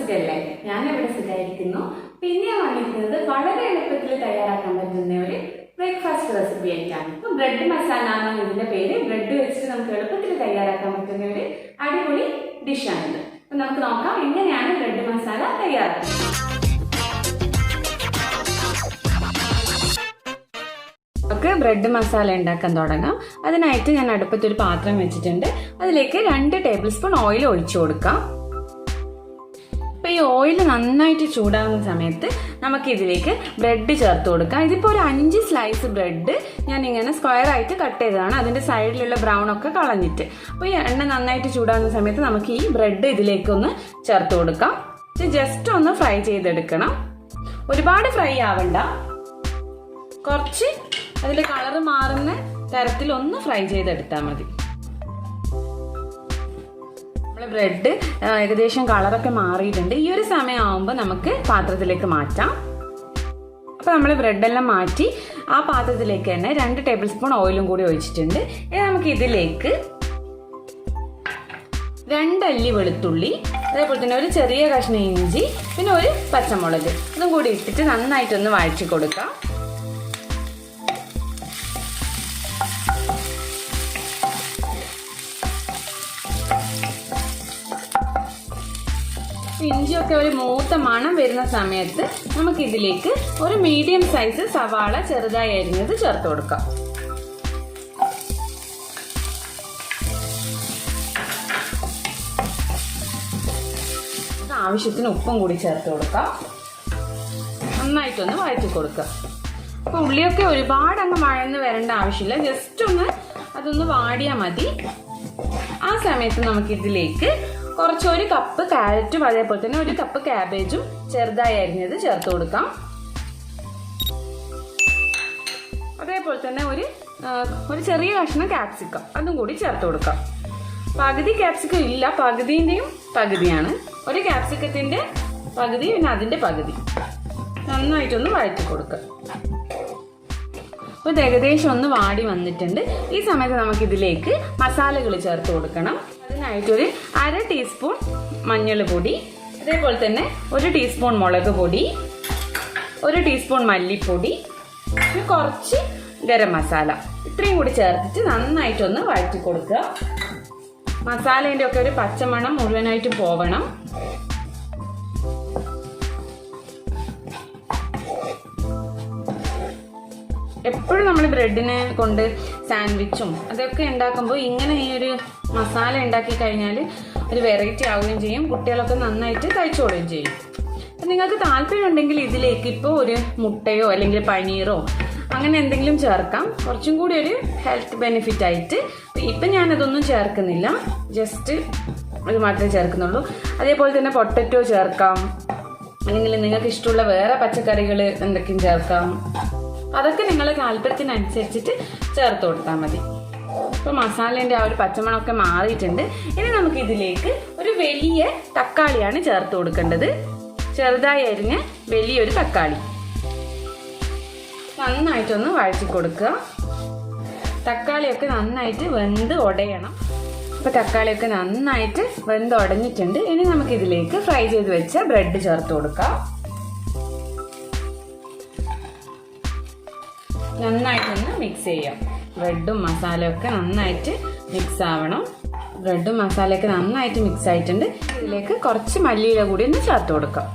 സുഖല്ലേ? ഞാനിവിടെ സുഖമായിരിക്കുന്നു. പിന്നെ വന്നിരിക്കുന്നത് വളരെ എളുപ്പത്തിൽ തയ്യാറാക്കാൻ പറ്റുന്ന ഒരു ബ്രേക്ക്ഫാസ്റ്റ് റെസിപ്പി ആയിട്ടാണ്. ഇപ്പൊ ബ്രെഡ് മസാല എന്നാണ് ഇതിന്റെ പേര്. ബ്രെഡ് വെച്ചിട്ട് നമുക്ക് എളുപ്പത്തിൽ തയ്യാറാക്കാൻ പറ്റുന്ന ഒരു അടിപൊളി ഡിഷാണിത്. അപ്പൊ നമുക്ക് നോക്കാം എങ്ങനെയാണ് ബ്രെഡ് മസാല തയ്യാറാക്കുന്നത്. നമുക്ക് ബ്രെഡ് മസാല ഉണ്ടാക്കാൻ തുടങ്ങാം. അതിനായിട്ട് ഞാൻ അടുപ്പത്തൊരു പാത്രം വെച്ചിട്ടുണ്ട്. അതിലേക്ക് 2 ടേബിൾ സ്പൂൺ ഓയിൽ ഒഴിച്ചു കൊടുക്കാം. അപ്പോൾ ഈ ഓയിൽ നന്നായിട്ട് ചൂടാകുന്ന സമയത്ത് നമുക്ക് ഇതിലേക്ക് ബ്രെഡ് ചേർത്ത് കൊടുക്കാം. ഇതിപ്പോൾ ഒരു 5 സ്ലൈസ് ബ്രെഡ് ഞാൻ ഇങ്ങനെ സ്ക്വയർ ആയിട്ട് കട്ട് ചെയ്തതാണ്, അതിന്റെ സൈഡിലുള്ള ബ്രൗൺ ഒക്കെ കളഞ്ഞിട്ട്. അപ്പോൾ ഈ എണ്ണ നന്നായിട്ട് ചൂടാകുന്ന സമയത്ത് നമുക്ക് ഈ ബ്രെഡ് ഇതിലേക്കൊന്ന് ചേർത്ത് കൊടുക്കാം. ജസ്റ്റ് ഒന്ന് ഫ്രൈ ചെയ്തെടുക്കണം. ഒരുപാട് ഫ്രൈ ആവണ്ട, കുറച്ച് അതിൽ കളർ മാറുന്ന തരത്തിൽ ഒന്ന് ഫ്രൈ ചെയ്തെടുത്താൽ മതി. നമ്മളെ ബ്രെഡ് ഏകദേശം കളറൊക്കെ മാറിയിട്ടുണ്ട്. ഈ ഒരു സമയം ആവുമ്പോൾ നമുക്ക് പാത്രത്തിലേക്ക് മാറ്റാം. അപ്പോൾ നമ്മൾ ബ്രെഡെല്ലാം മാറ്റി ആ പാത്രത്തിലേക്ക് തന്നെ 2 ടേബിൾ സ്പൂൺ ഓയിലും കൂടി ഒഴിച്ചിട്ടുണ്ട്. ഇനി നമുക്ക് ഇതിലേക്ക് 2 അല്ലി വെളുത്തുള്ളി, അതേപോലെ തന്നെ ഒരു ചെറിയ കഷ്ണം ഇഞ്ചി, പിന്നെ ഒരു പച്ചമുളക് ഇതും കൂടി ഇട്ടിട്ട് നന്നായിട്ടൊന്ന് വഴറ്റി കൊടുക്കാം. ഇഞ്ചിയൊക്കെ ഒരു മൂത്ത മണം വരുന്ന സമയത്ത് നമുക്ക് ഇതിലേക്ക് ഒരു മീഡിയം സൈസ് സവാള ചെറുതായി അരിഞ്ഞത് ചേർത്ത് കൊടുക്കാം. ആവശ്യത്തിന് ഉപ്പും കൂടി ചേർത്ത് കൊടുക്കാം. നന്നായിട്ടൊന്ന് വഴറ്റി കൊടുക്കുക. അപ്പൊ ഉള്ളിയൊക്കെ ഒരുപാട് അങ്ങ് വഴന്ന് വരേണ്ട ആവശ്യമില്ല, ജസ്റ്റ് ഒന്ന് അതൊന്ന് വാടിയാൽ മതി. ആ സമയത്ത് നമുക്ക് ഇതിലേക്ക് കുറച്ച് 1 കപ്പ് ക്യാരറ്റും അതേപോലെ തന്നെ 1 കപ്പ് ക്യാബേജും ചെറുതായി അരിഞ്ഞത് ചേർത്ത് കൊടുക്കാം. അതേപോലെ തന്നെ ഒരു ചെറിയ കഷ്ണം ക്യാപ്സിക്കം അതും കൂടി ചേർത്ത് കൊടുക്കാം. പകുതി ക്യാപ്സിക്കം ഇല്ല, പകുതിൻ്റെയും പകുതിയാണ്. ഒരു ക്യാപ്സിക്കത്തിന്റെ പകുതി പിന്നെ അതിന്റെ പകുതി. നന്നായിട്ടൊന്ന് വഴറ്റി കൊടുക്കുക. അപ്പോൾ ഇത് ഏകദേശം ഒന്ന് വാടി വന്നിട്ടുണ്ട്. ഈ സമയത്ത് നമുക്ക് ഇതിലേക്ക് മസാലകൾ ചേർത്ത് കൊടുക്കണം. അതിനായിട്ടൊരു 1/2 ടീസ്പൂൺ മഞ്ഞൾ പൊടി, അതേപോലെ തന്നെ 1 ടീസ്പൂൺ മുളക് പൊടി, 1 ടീസ്പൂൺ മല്ലിപ്പൊടി, കുറച്ച് ഗരം മസാല, ഇത്രയും കൂടി ചേർത്തിട്ട് നന്നായിട്ടൊന്ന് വഴറ്റി കൊടുക്കുക. മസാലേൻ്റെ ഒക്കെ ഒരു പച്ചമണം മുഴുവനായിട്ട് പോവണം. എപ്പോഴും നമ്മൾ ബ്രെഡിനെ കൊണ്ട് സാൻഡ്വിച്ചും അതൊക്കെ ഉണ്ടാക്കുമ്പോൾ ഇങ്ങനെ ഈ ഒരു മസാല ഉണ്ടാക്കി കഴിഞ്ഞാൽ ഒരു വെറൈറ്റി ആവുകയും ചെയ്യും, കുട്ടികളൊക്കെ നന്നായിട്ട് കഴിച്ചോളുകയും ചെയ്യും. അപ്പം നിങ്ങൾക്ക് താല്പര്യം ഉണ്ടെങ്കിൽ ഇതിലേക്ക് ഇപ്പോൾ ഒരു മുട്ടയോ അല്ലെങ്കിൽ പനീറോ അങ്ങനെ എന്തെങ്കിലും ചേർക്കാം, കുറച്ചും കൂടി ഒരു ഹെൽത്ത് ബെനിഫിറ്റ് ആയിട്ട്. ഇപ്പം ഞാനതൊന്നും ചേർക്കുന്നില്ല, ജസ്റ്റ് ഇത് മാത്രമേ ചേർക്കുന്നുള്ളൂ. അതേപോലെ തന്നെ പൊട്ടറ്റോ ചേർക്കാം, അല്ലെങ്കിൽ നിങ്ങൾക്ക് ഇഷ്ടമുള്ള വേറെ പച്ചക്കറികൾ എന്തൊക്കെയും ചേർക്കാം. അതൊക്കെ നിങ്ങളുടെ താല്പര്യത്തിനനുസരിച്ചിട്ട് ചേർത്ത് കൊടുത്താൽ മതി. ഇപ്പോൾ മസാലേൻ്റെ ആ ഒരു പച്ചമണമൊക്കെ മാറിയിട്ടുണ്ട്. ഇനി നമുക്ക് ഇതിലേക്ക് ഒരു വലിയ തക്കാളിയാണ് ചേർത്ത് കൊടുക്കേണ്ടത്. ചെറുതായി അരിഞ്ഞ വലിയൊരു തക്കാളി നന്നായിട്ടൊന്ന് വഴറ്റി കൊടുക്കുക. തക്കാളിയൊക്കെ നന്നായിട്ട് വെന്ത് ഉടയണം. അപ്പോൾ തക്കാളിയൊക്കെ നന്നായിട്ട് വെന്ത് ഉടഞ്ഞിട്ടുണ്ട്. ഇനി നമുക്ക് ഇതിലേക്ക് ഫ്രൈ ചെയ്ത് വെച്ച ബ്രെഡ് ചേർത്ത് കൊടുക്കാം. നന്നായിട്ടൊന്ന് മിക്സ് ചെയ്യാം. ബ്രെഡും മസാലയൊക്കെ നന്നായിട്ട് മിക്സ് ആവണം. ബ്രെഡും മസാലയൊക്കെ നന്നായിട്ട് മിക്സ് ആയിട്ടുണ്ട്. ഇതിലേക്ക് കുറച്ച് മല്ലിയില കൂടി ഒന്ന് ചേർത്ത് കൊടുക്കാം.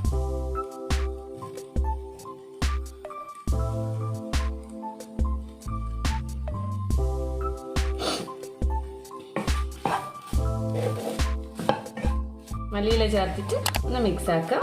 മല്ലിയില ചേർത്തിട്ട് ഒന്ന് മിക്സ് ആക്കാം.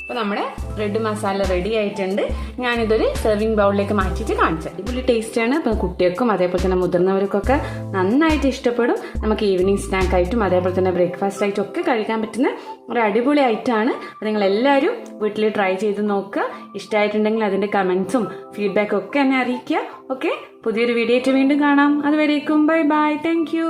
അപ്പോൾ നമ്മുടെ ബ്രെഡ് മസാല റെഡി ആയിട്ടുണ്ട്. ഞാനിതൊരു സെർവിങ് ബൗളിലേക്ക് മാറ്റിയിട്ട് കാണിച്ചാൽ അടിപൊളി ടേസ്റ്റാണ്. അപ്പോൾ കുട്ടികൾക്കും അതേപോലെ തന്നെ മുതിർന്നവർക്കൊക്കെ നന്നായിട്ട് ഇഷ്ടപ്പെടും. നമുക്ക് ഈവനിങ് സ്നാക്ക് ആയിട്ടും അതേപോലെ തന്നെ ബ്രേക്ക്ഫാസ്റ്റ് ആയിട്ടും ഒക്കെ കഴിക്കാൻ പറ്റുന്ന ഒരു അടിപൊളി ഐറ്റമാണ്. അപ്പോൾ നിങ്ങളെല്ലാവരും വീട്ടിൽ ട്രൈ ചെയ്ത് നോക്കുക. ഇഷ്ടമായിട്ടുണ്ടെങ്കിൽ അതിൻ്റെ കമൻസും ഫീഡ്ബാക്കും ഒക്കെ എന്നെ അറിയിക്കുക. ഓക്കെ, പുതിയൊരു വീഡിയോ ആയിട്ട് വീണ്ടും കാണാം. അതുവരേക്കും ബൈ ബൈ, താങ്ക് യു.